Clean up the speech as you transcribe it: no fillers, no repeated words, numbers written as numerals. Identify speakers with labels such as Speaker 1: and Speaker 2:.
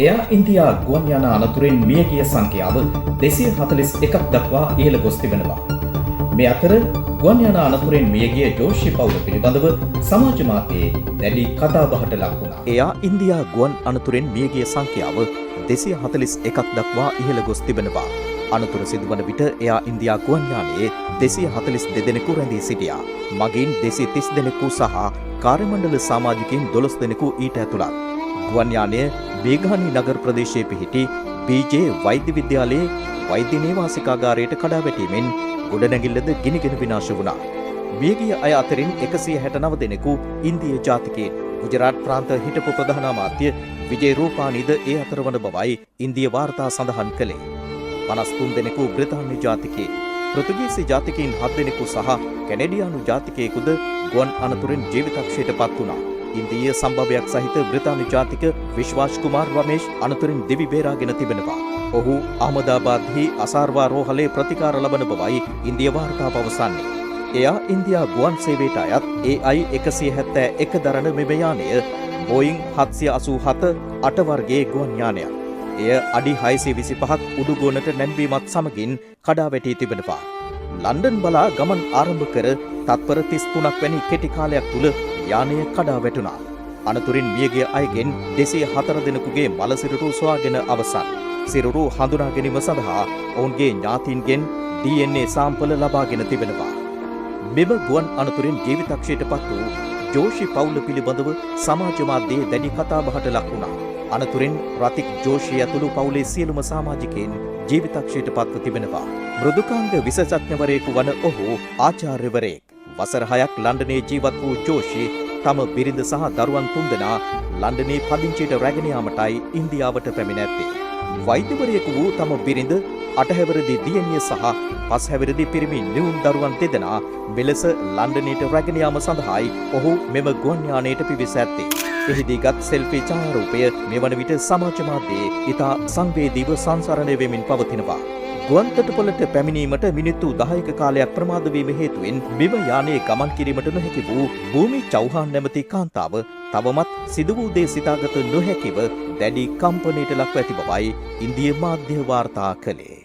Speaker 1: එයා ඉන්දියා ගුවන් යාන අනතුරෙන් මියගිය සංඛ්‍යාව 241ක් දක්වා ඉහළ ගොස් තිබෙනවා. මේ අතර ගුවන් යාන අනතුරෙන් මියගිය ජෝෂි පවුල පිළිබඳව සමාජ මාධ්‍යයේ දැඩි කතාබහට ලක් වුණා. එයා ඉන්දියා ගුවන් අනතුරෙන් මියගිය සංඛ්‍යාව 241ක් දක්වා ඉහළ ගොස් තිබෙනවා. අනතුර සිදුවන විට එයා ඉන්දියා ගුවන් යානයේ 242 දෙනෙකු රැඳී සිටියා. මගින් 230 දෙනෙකු සහ කාර්යමණ්ඩල සමාජිකයින් 12 දෙනෙකු ඊට ඇතුළත්. ගුවන් යානය බේගානි නගර ප්‍රදේශයේ පිහිටි පීජේ වෛද්‍ය විද්‍යාලයේ වෛද්‍ය නේවාසිකාගාරයට කඩා වැටීමෙන් ගොඩනැගිල්ලද ගිනිගෙන විනාශ වුණා. මියගිය අය අතරින් 169 දෙනෙකු ඉන්දිය ජාතිකයින්. ගුජරාට් ප්‍රාන්ත හිටපු ප්‍රධාන අමාත්‍ය විජේ රූපානීද ඒ අතර වන බවයි ඉන්දිය වාර්තා සඳහන් කළේ. 53 දෙනෙකු බ්‍රිතාන්‍ය ජාතිකයින්. පෘතුගීසි ජාතිකයින් 7 දෙනෙකු සහ කැනඩියානු ජාතිකයෙකුද ගුවන් අනතුරෙන් ජීවිතක්ෂයට පත් වුණා. ඉන්දීය සම්භවයක් සහිත බ්‍රිතාන්‍ය ජාතික විශ්වාස් කුමාර් රමේෂ් අනතුරින් දිවි බේරාගෙන තිබෙනවා. ඔහු අහමදාබාද්හි අසාර්වා රෝහලේ ප්‍රතිකාර ලබන බවයි ඉන්දිය වාර්තා පවසන්නේ. එයා ඉන්දියා ගුවන් සේවයට අයත් AI-171 දරන මෙම යානය බෝයිං 787 8 වර්ගයේ ගුවන් යානයක්. එය අඩි 625ක් උඩුගෝනට නැංවීමත් සමගින් කඩා වැටී තිබෙනවා. ලන්ඩන් බලා ගමන් ආරම්භ කර තත්පර 33ක් වැනි කෙටි කාලයක් තුල යානය කඩා වැටුණා. අනතුරින් මියගිය අයගෙන් 204 දෙනෙකුගේ මල සිරුරු සොයාගෙන අවසන්. සිරුරු හඳුනා ගැනීම සඳහා ඔවුන්ගේ ඥාතීන්ගෙන් DNA සාම්පල ලබාගෙන තිබෙනවා. මෙම ගුවන් අනතුරින් ජීවිතක්ෂයට පත් වූ ජෝෂි පවුල පිළිබඳව සමාජ මාධ්‍යයේ දැඩි කතාබහට ලක් වුණා. අනතුරින් රතික් ජෝෂි ඇතුළු පවුලේ සියලුම සමාජිකයින් ජීවිතක්ෂයට පත්ව තිබෙනවා. මෘදුකාංග විශේෂඥවරයෙකු වන ඔහු ආචාර්යවරයෙක්. වසර 6ක් ලන්ඩනයේ ජීවත් වූ ජෝෂි තම බිරිඳ සහ දරුවන් 3 දෙනා ලන්ඩනයේ පදිංචියට රැගෙන යාමටයි ඉන්දියාවට පැමිණ ඇත්තේ. වෛද්‍යවරයෙකු වූ තම බිරිඳ 8 හැවිරිදි දියණිය සහ 5 හැවිරිදි පිරිමි නිවුන් දරුවන් 2 දෙනා මෙලෙස ලන්ඩනයට රැගෙන යාම සඳහායි ඔහු මෙම ගුවන් යානයට පිවිස ඇත්තේ. එහිදීගත් සෙල්ෆි ඡායාරූපය මෙවන විට සමාජ මාධ්‍යයේ ඉතා සංවේදීව සංසරණය වෙමින් පවතිනවා. ගුවන් තොටුපළට පැමිණීමට මිනිත්තු 10ක කාලයක් ප්‍රමාද වීම හේතුවෙන් මෙම යානයේ ගමන් කිරීමට නොහැකි වූ භූමි චෞහාන් නැමැති කාන්තාව තවමත් සිදු වූ දේ සිතාගත නොහැකිව දැඩි කම්පනයට ලක්ව ඇති බවයි ඉන්දිය මාධ්‍ය වාර්තා කළේ.